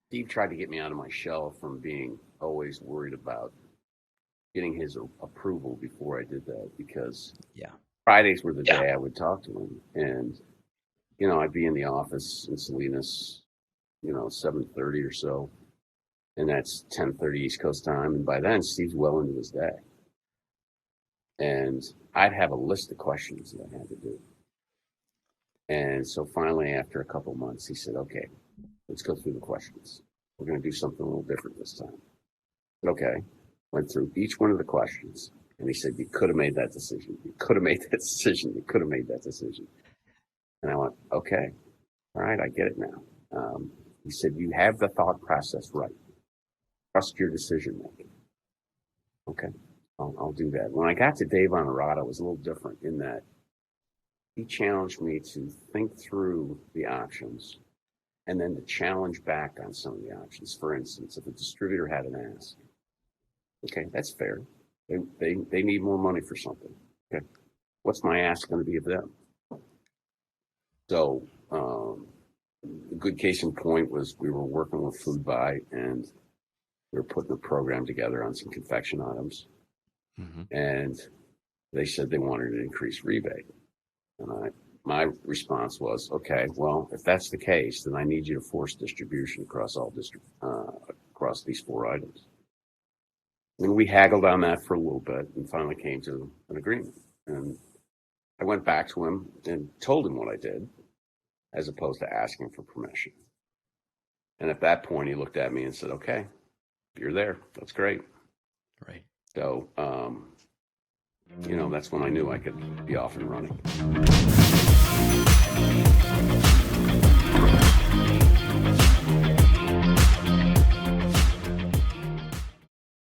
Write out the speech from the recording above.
Steve tried to get me out of my shell from being always worried about getting his approval before I did that, because Fridays were the day I would talk to him. And, I'd be in the office in Salinas, 7:30 or so. And that's 10:30 East Coast time. And by then, Steve's well into his day. And I'd have a list of questions that I had to do. And so finally, after a couple of months, he said, okay, let's go through the questions. We're going to do something a little different this time. I said, okay. Went through each one of the questions. And he said, you could have made that decision. You could have made that decision. You could have made that decision. And I went, okay. All right, I get it now. He said, you have the thought process right. Trust your decision making. Okay, I'll do that. When I got to Dave Honorata, it was a little different in that he challenged me to think through the options and then to challenge back on some of the options. For instance, if a distributor had an ask, okay, that's fair. They need more money for something. Okay, what's my ask going to be of them? So a good case in point was we were working with Food Buy, and we were putting a program together on some confection items. Mm-hmm. And they said they wanted an increased rebate. And my response was, okay, well, if that's the case, then I need you to force distribution across across these 4 items. And we haggled on that for a little bit and finally came to an agreement. And I went back to him and told him what I did, as opposed to asking for permission. And at that point, he looked at me and said, okay, you're there. That's great. Right. So, that's when I knew I could be off and running.